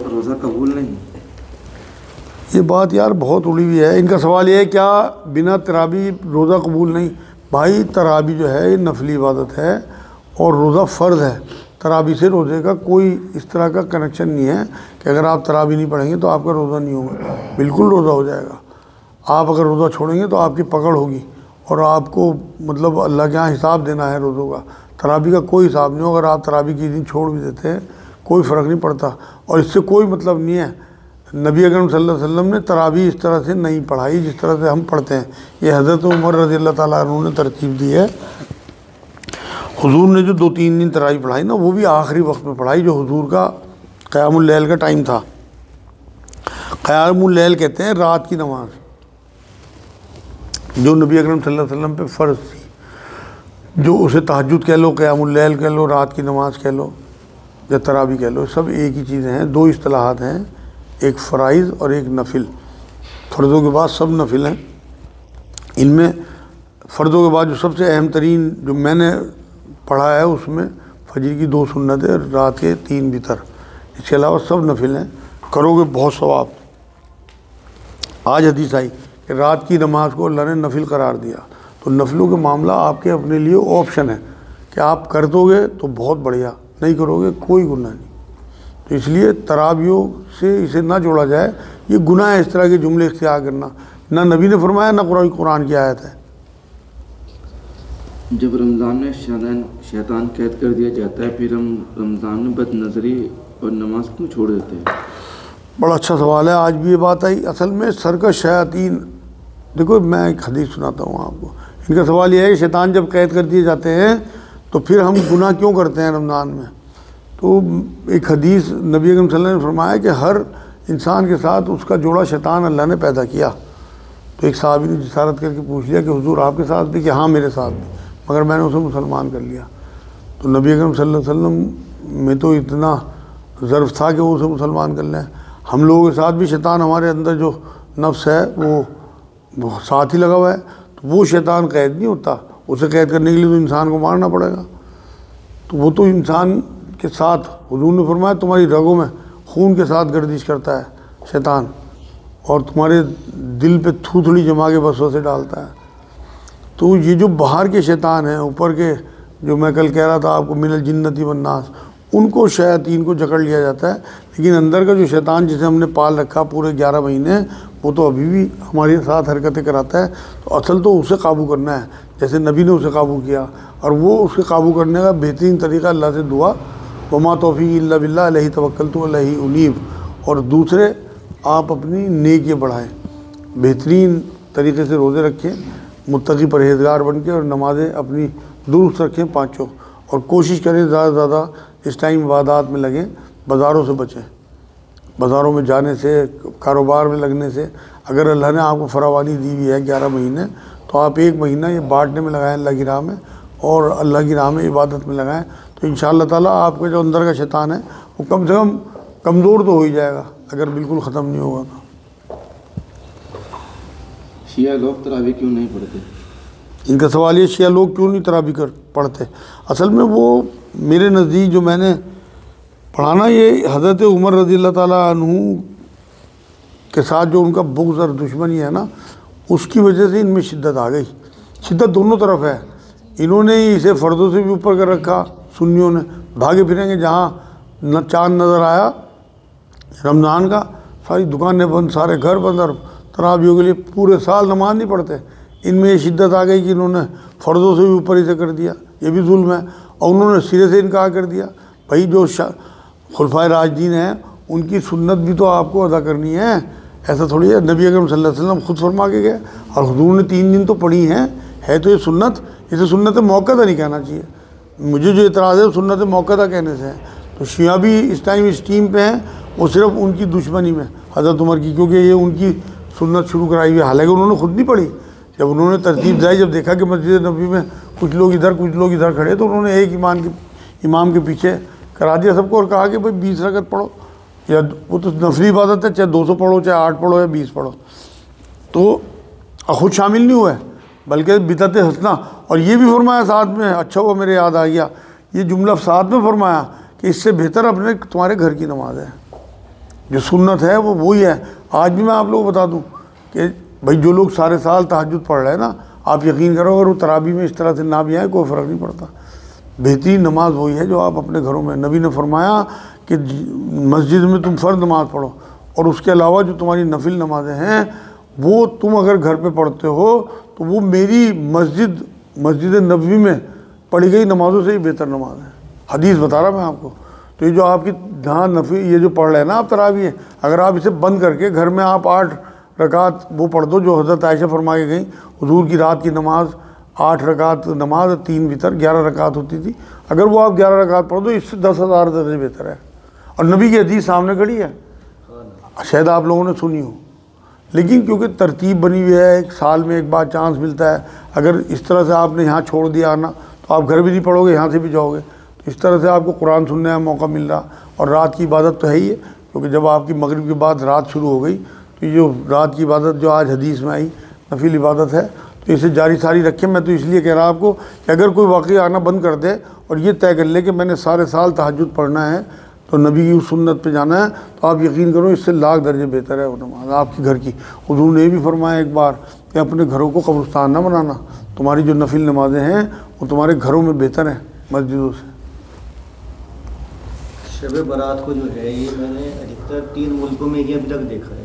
روزہ قبول نہیں؟ یہ بات یار بہت اڑی ہوئی ہے. ان کا سوال یہ ہے کیا بنا تراویح روزہ قبول نہیں؟ بھائی تراویح جو ہے یہ نفلی عبادت ہے اور روزہ فرض ہے. تراویح سے روزے کا کوئی اس طرح کا کنیکشن نہیں ہے کہ اگر آپ تراویح نہیں پڑھیں گے تو آپ کا روزہ نہیں ہوگا. بالکل روزہ ہو جائے گا. آپ اگر روزہ چھوڑیں گے تو آپ کی پکڑ ہوگی اور آپ کو مطلب اللہ کے یہاں حساب دینا ہے روزوں کا. تراویح کا کوئی حساب نہیں ہو. اگر آپ تراویح کی دن چھوڑ بھی دیتے ہیں کوئی فرق نہیں پڑتا. اور اس سے کوئی مطلب نہیں ہے نبی اکرم صلی اللہ علیہ وسلم نے تراویح اس طرح سے نہیں پڑھائی جس طرح سے ہم پڑھتے ہیں. یہ حضرت عمر رضی اللہ تعالیٰ عنہ نے ترتیب دی ہے. حضور نے جو 2-3 دن تراویح پڑھائی نا وہ بھی آخری وقت میں پڑھائی جو حضور کا قیام اللیل کا ٹائم تھا. قیام اللیل کہتے ہیں رات کی نماز جو نبی اکرم صلی اللہ علیہ وسلم پہ فرض تھی. جو اسے تہجد کہہ لو، قیام اللیل کہہ لو، رات کی نماز کہہ لو یا تراویح کہہ لو، سب ایک ہی چیزیں ہیں. 2 اصطلاحات ہیں، ایک فرائض اور ایک نفل. فرضوں کے بعد سب نفل ہیں. ان میں فرضوں کے بعد جو سب سے اہم ترین جو میں نے پڑھا ہے اس میں فجر کی 2 سنتیں، رات کے 3 وتر. اس کے علاوہ سب نفل ہیں. کرو گے بہت ثواب. آج حدیث آئی کہ رات کی نماز کو اللہ نے نفل قرار دیا. تو نفلوں کے معاملہ آپ کے اپنے لیے آپشن ہے کہ آپ کر دو گے تو بہت بڑھیا، نہیں کرو گے کوئی گناہ نہیں. تو اس لیے تراویحوں سے اسے نہ جوڑا جائے. یہ گناہ ہے اس طرح کے جملے اختیار کرنا. نہ نبی نے فرمایا نہ قرآن کی آیت ہے. جب رمضان میں شیطان قید کر دیا جاتا ہے پھر ہم رمضان میں بد نظری اور نماز کیوں چھوڑ دیتے ہیں؟ بڑا اچھا سوال ہے. آج بھی یہ بات آئی. اصل میں سرکش شیاطین، دیکھو میں ایک حدیث سناتا ہوں آپ کو. ان کا سوال یہ ہے کہ شیطان جب قید کر دیے جاتے ہیں تو پھر ہم گناہ کیوں کرتے ہیں رمضان میں؟ تو ایک حدیث نبی اکرم صلی اللہ علیہ وسلم نے فرمایا کہ ہر انسان کے ساتھ اس کا جوڑا شیطان اللہ نے پیدا کیا. تو ایک صحابی نے جسارت کر کے پوچھ لیا کہ حضور آپ کے ساتھ بھی؟ کہ ہاں میرے ساتھ بھی، مگر میں نے اسے مسلمان کر لیا. تو نبی اکرم صلی اللہ علیہ وسلم میں تو اتنا ظرف تھا کہ وہ اسے مسلمان کر لیں. ہم لوگوں کے ساتھ بھی شیطان، ہمارے اندر جو نفس ہے وہ ساتھ ہی لگا ہوا ہے. تو وہ شیطان قید نہیں ہوتا. اسے قید کرنے کے لیے تو انسان کو مارنا پڑے گا. تو وہ تو انسان کے ساتھ، حضور نے فرمایا تمہاری رگوں میں خون کے ساتھ گردش کرتا ہے شیطان اور تمہارے دل پہ تھوتھڑی جما کے وسوسے ڈالتا ہے. تو یہ جو باہر کے شیطان ہیں، اوپر کے جو میں کل کہہ رہا تھا آپ کو من الجنتی والناس، ان کو شیاطین کو جکڑ لیا جاتا ہے. لیکن اندر کا جو شیطان جسے ہم نے پال رکھا پورے 11 مہینے، وہ تو ابھی بھی ہمارے ساتھ حرکتیں کراتا ہے. تو اصل تو اسے قابو کرنا ہے جیسے نبی نے اسے قابو کیا. اور وہ اس کے قابو کرنے کا بہترین طریقہ اللہ سے دعا، وما توفیق الا باللہ علیہ توکلت علیہ انیب. اور دوسرے آپ اپنی نیکی بڑھائیں، بہترین طریقے سے روزے رکھیں، متقی پرہیزگار بن کے، اور نمازیں اپنی درست رکھیں 5. اور کوشش کریں زیادہ سے زیادہ اس ٹائم عبادات میں لگیں. بازاروں سے بچیں، بازاروں میں جانے سے، کاروبار میں لگنے سے. اگر اللہ نے آپ کو فراوانی دی ہوئی ہے 11 مہینے تو آپ 1 مہینہ یہ بانٹنے میں لگائیں اللہ کی راہ میں، اور اللہ کی راہ میں عبادت میں لگائیں. تو انشاءاللہ تعالیٰ آپ کے جو اندر کا شیطان ہے وہ کم سے کم کمزور تو ہو ہی جائے گا، اگر بالکل ختم نہیں ہوگا تو. شیعہ لوگ تراویح کیوں نہیں پڑھتے؟ ان کا سوال یہ شیعہ لوگ کیوں نہیں تراویح پڑھتے؟ اصل میں وہ میرے نزدیک جو میں نے پڑھانا، یہ حضرت عمر رضی اللہ تعالیٰ عنہ کے ساتھ جو ان کا بغض اور دشمنی ہے نا، اس کی وجہ سے ان میں شدت آ گئی. شدت دونوں طرف ہے. انہوں نے اسے فردوں سے بھی اوپر کر رکھا. سنیوں نے بھاگے پھریں گے جہاں چاند نظر آیا رمضان کا، ساری دکانیں بند، سارے گھر بند، اور تراویحوں کے لیے پورے سال نماز نہیں پڑھتے. ان میں یہ شدت آ گئی کہ انہوں نے فردوں سے بھی اوپر اسے کر دیا. یہ بھی ظلم ہے. اور انہوں نے سرے سے انکار کر دیا. بھائی جو خلفائے راشدین ہیں ان کی سنت بھی تو آپ کو ادا کرنی ہے. ایسا تھوڑی ہے. نبی اکرم صلی اللہ علیہ وسلم خود فرما کے گئے، اور حضور نے 3 دن تو پڑھی ہیں. ہے تو یہ سنت. اسے سنت موقعہ نہیں کہنا چاہیے. مجھے جو اعتراض ہے وہ سنت موقعہ کہنے سے ہے. تو شیعہ بھی اس ٹائم اس ٹیم پہ ہیں، وہ صرف ان کی دشمنی میں حضرت عمر کی، کیونکہ یہ ان کی سنت شروع کرائی ہوئی ہے. حالانکہ انہوں نے خود نہیں پڑھی. جب انہوں نے ترتیب دلائی، جب دیکھا کہ مسجد نبوی میں کچھ لوگ ادھر کچھ لوگ ادھر کھڑے، تو انہوں نے ایک امام کے پیچھے کرا دیا سب کو، اور کہا کہ بھائی 20 رکعت پڑھو. یا وہ تو نفلی عبادت ہے، چاہے 200 پڑھو، چاہے 8 پڑھو یا 20 پڑھو. تو خود شامل نہیں ہوا ہے، بلکہ بدعت حسنہ. اور یہ بھی فرمایا ساتھ میں، اچھا وہ میرے یاد آ گیا یہ جملہ ساتھ میں فرمایا کہ اس سے بہتر اپنے تمہارے گھر کی نماز ہے. جو سنت ہے وہ وہی ہے. آج بھی میں آپ لوگوں کو بتا دوں کہ بھائی جو لوگ سارے سال تہجد پڑھ رہے ہیں نا، آپ یقین کرو اگر وہ تراویح میں اس طرح سے نہ بھی آئے کوئی فرق نہیں پڑتا. بہترین نماز وہی ہے جو آپ اپنے گھروں میں، نبی نے فرمایا کہ مسجد میں تم فرض نماز پڑھو، اور اس کے علاوہ جو تمہاری نفل نمازیں ہیں وہ تم اگر گھر پہ پڑھتے ہو تو وہ میری مسجد نبوی میں پڑھی گئی نمازوں سے ہی بہتر نماز ہے. حدیث بتا رہا میں آپ کو. تو یہ جو آپ کی جہاں نفل یہ جو پڑھ رہے ہیں نا آپ تراویح، اگر آپ اسے بند کر کے گھر میں آپ 8 رکعت وہ پڑھ دو جو حضرت عائشہ فرما کے گئیں، حضور کی رات کی نماز 8 رکعت نماز 3 وتر 11 رکعت ہوتی تھی، اگر وہ آپ 11 رکعت پڑھ دو اس سے 10,000 درجے بہتر ہے. اور نبی کی حدیث سامنے کھڑی ہے، شاید آپ لوگوں نے سنی ہو، لیکن کیونکہ ترتیب بنی ہوئی ہے، ایک سال میں ایک بار چانس ملتا ہے. اگر اس طرح سے آپ نے یہاں چھوڑ دیا آنا تو آپ گھر بھی نہیں پڑھو گے، یہاں سے بھی جاؤ گے. تو اس طرح سے آپ کو قرآن سننے کا موقع مل رہا. اور رات کی عبادت تو ہے ہی ہے، کیونکہ جب آپ کی مغرب کے بعد رات شروع ہو گئی تو یہ جو رات کی عبادت جو آج حدیث میں آئی نفل عبادت ہے، تو اسے جاری ساری رکھیں. میں تو اس لیے کہہ رہا آپ کو کہ اگر کوئی واقعی آنا بند کر دے اور یہ طے کر لے کہ میں نے سارے سال تہجد پڑھنا ہے تو نبی کی اس سنت پہ جانا ہے، تو آپ یقین کرو اس سے لاکھ درجے بہتر ہے وہ نماز آپ کے گھر کی. حضور نے یہ بھی فرمایا ایک بار کہ اپنے گھروں کو قبرستان نہ بنانا، تمہاری جو نفل نمازیں ہیں وہ تمہارے گھروں میں بہتر ہیں مسجدوں سے. شب برات کو جو ہے یہ میں نے ادھکتر 3 ملکوں میں یہ ابھی تک دیکھا ہے،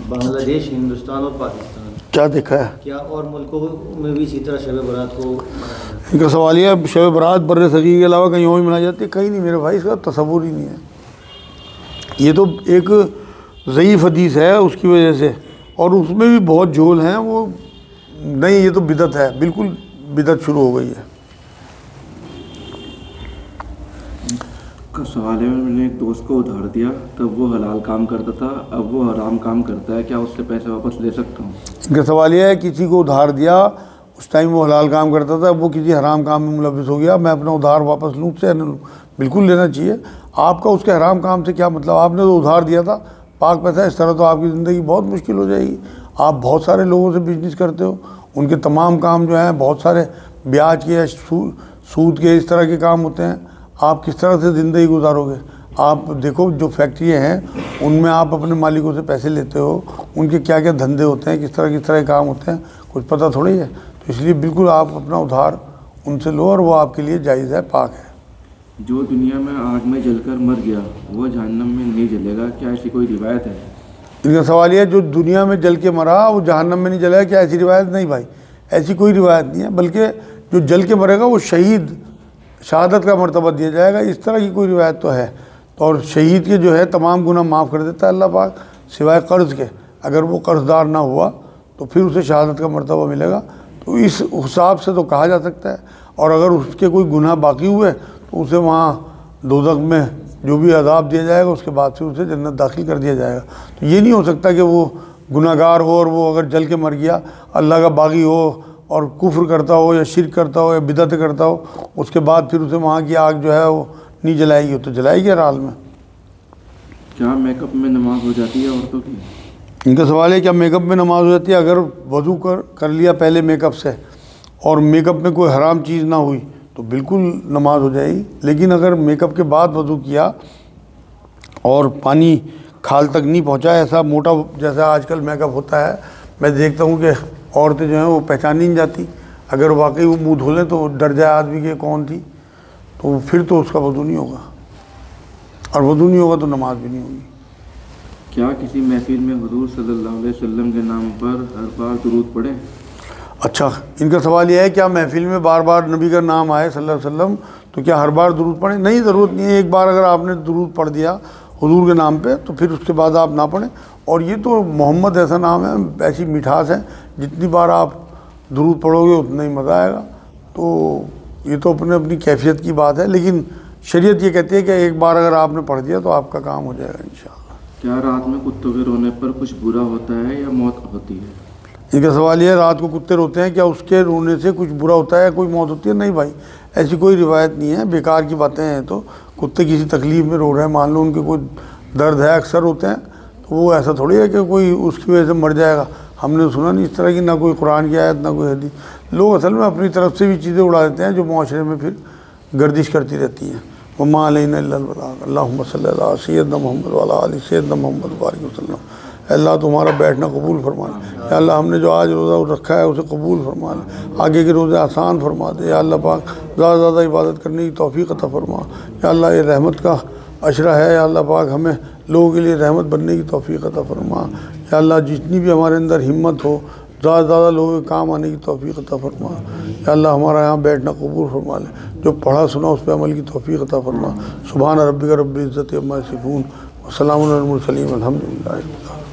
بنگلہ دیش، ہندوستان اور پاکستان. کیا دیکھا ہے؟ کیا اور ملکوں میں بھی اسی طرح شب برات کو منایا جاتا ہے؟ ان کا سوال یہ ہے شب برات بر صغیر کے علاوہ کہیں اور بھی منائی جاتی ہے؟ کہیں نہیں میرے بھائی، اس کا تصور ہی نہیں ہے. یہ تو ایک ضعیف حدیث ہے اس کی وجہ سے، اور اس میں بھی بہت جھول ہیں. وہ نہیں، یہ تو بدعت ہے، بالکل بدعت شروع ہو گئی ہے. کا سوال ہے، میں نے ایک دوست کو ادھار دیا تب وہ حلال کام کرتا تھا، اب وہ حرام کام کرتا ہے، کیا اس سے پیسے واپس لے سکتا ہوں؟ ان کا سوال یہ ہے کسی کو ادھار دیا، اس ٹائم وہ حلال کام کرتا تھا، اب وہ کسی حرام کام میں ملوث ہو گیا، میں اپنا ادھار واپس لوں سے نہ لوں؟ بالکل لینا چاہیے. آپ کا اس کے حرام کام سے کیا مطلب؟ آپ نے تو ادھار دیا تھا پاک پیسہ، اس طرح تو آپ کی زندگی بہت مشکل ہو جائے گی. آپ بہت سارے لوگوں سے بزنس کرتے ہو، ان کے تمام کام جو ہیں بہت سارے بیاج کے، سود کے، اس طرح کے کام ہوتے ہیں. آپ کس طرح سے زندگی گزارو گے؟ آپ دیکھو جو فیکٹریاں ہیں ان میں آپ اپنے مالکوں سے پیسے لیتے ہو، ان کے کیا کیا دھندے ہوتے ہیں، کس طرح کے کام ہوتے ہیں، کچھ پتہ تھوڑی ہے. تو اس لیے بالکل آپ اپنا ادھار ان سے لو، اور وہ آپ کے لیے جائز ہے، پاک ہے. جو دنیا میں آگ میں جل کر مر گیا وہ جہنم میں نہیں جلے گا، کیا ایسی کوئی روایت ہے؟ ان کا سوال یہ ہے جو دنیا میں جل کے مرا وہ جہنم میں نہیں جلے گا، کیا ایسی روایت؟ نہیں بھائی، ایسی کوئی روایت نہیں ہے، بلکہ جو جل کے مرے گا وہ شہادت کا مرتبہ دیا جائے گا. اس طرح کی کوئی روایت تو ہے. اور شہید کے جو ہے تمام گناہ معاف کر دیتا ہے اللہ پاک سوائے قرض کے. اگر وہ قرض دار نہ ہوا تو پھر اسے شہادت کا مرتبہ ملے گا. تو اس حساب سے تو کہا جا سکتا ہے. اور اگر اس کے کوئی گناہ باقی ہوئے تو اسے وہاں دوزخ میں جو بھی عذاب دیا جائے گا، اس کے بعد پھر اسے جنت داخل کر دیا جائے گا. تو یہ نہیں ہو سکتا کہ وہ گناہ گار ہو اور وہ اگر جل کے مر گیا، اللہ کا باغی ہو اور کفر کرتا ہو یا شرک کرتا ہو یا بدعت کرتا ہو، اس کے بعد پھر اسے وہاں کی آگ جو ہے وہ نہیں جلائے گی، تو جلائے گی ہر حال میں. کیا میک اپ میں نماز ہو جاتی ہے عورتوں کی؟ ان کا سوال ہے کیا میک اپ میں نماز ہو جاتی ہے؟ اگر وضو کر لیا پہلے میک اپ سے اور میک اپ میں کوئی حرام چیز نہ ہوئی تو بالکل نماز ہو جائے گی. لیکن اگر میک اپ کے بعد وضو کیا اور پانی کھال تک نہیں پہنچا، ایسا موٹا جیسا آج کل میک اپ ہوتا ہے، میں دیکھتا ہوں کہ عورتیں جو ہیں وہ پہچانی نہیں جاتی. اگر واقعی وہ منہ دھو لیں تو ڈر جائے آدمی کہ کون تھی، تو پھر تو اس کا وضو نہیں ہوگا، اور وضو نہیں ہوگا تو نماز بھی نہیں ہوگی. کیا کسی محفل میں حضور صلی اللہ علیہ وسلم کے نام پر ہر بار درود پڑھیں؟ اچھا، ان کا سوال یہ ہے کیا محفل میں بار بار نبی کا نام آئے صلی اللہ علیہ وسلم تو کیا ہر بار درود پڑھیں؟ نہیں، ضرورت نہیں ہے. ایک بار اگر آپ نے درود پڑھ دیا حضور کے نام پہ تو پھر اس کے بعد آپ نہ پڑھیں. اور یہ تو محمد ایسا نام ہے، ایسی مٹھاس ہے، جتنی بار آپ درود پڑھو گے اتنا ہی مزہ آئے گا. تو یہ تو اپنی کیفیت کی بات ہے، لیکن شریعت یہ کہتی ہے کہ ایک بار اگر آپ نے پڑھ دیا تو آپ کا کام ہو جائے گا انشاءاللہ. کیا رات میں کتوں کے رونے پر کچھ برا ہوتا ہے یا موت ہوتی ہے؟ ان کا سوال یہ ہے رات کو کتے روتے ہیں، کیا اس کے رونے سے کچھ برا ہوتا ہے یا کوئی موت ہوتی ہے؟ نہیں بھائی، ایسی کوئی روایت نہیں ہے، بیکار کی باتیں ہیں. تو کتے کسی تکلیف میں رو رہے ہیں، مان لو ان کے کوئی درد ہے، اکثر ہوتے ہیں، تو وہ ایسا تھوڑی ہے کہ کوئی اس کی وجہ سے مر جائے گا. ہم نے سنا نہیں اس طرح کی، نہ کوئی قرآن کی آیت نہ کوئی حدیث. لوگ اصل میں اپنی طرف سے بھی چیزیں اڑا دیتے ہیں جو معاشرے میں پھر گردش کرتی رہتی ہیں. وما علینا الا البلاغ. اللہم صلی اللہ سیدنا محمد وعلی آل سیدنا محمد بارک وسلم. اے اللہ تمہارا بیٹھنا قبول فرما لے. یا اللہ ہم نے جو آج روزہ رکھا ہے اسے قبول فرما لے. آگے کے روزے آسان فرما دے. یا اللہ پاک زیادہ زیادہ عبادت کرنے کی توفیق عطا فرما. یا اللہ یہ رحمت کا عشرہ ہے. یا اللہ پاک ہمیں لوگوں کے لیے رحمت بننے کی توفیق عطا فرما. یا اللہ جتنی بھی ہمارے اندر ہمت ہو زیادہ زیادہ لوگوں کے کام آنے کی توفیق عطا فرما. یا اللہ ہمارا یہاں بیٹھنا قبول فرما لے. جو پڑھا سنا اس پہ عمل کی توفیق عطا فرما. سبحان ربک رب العزت عما یصفون وسلام علی المرسلین والحمد للہ رب العالمین.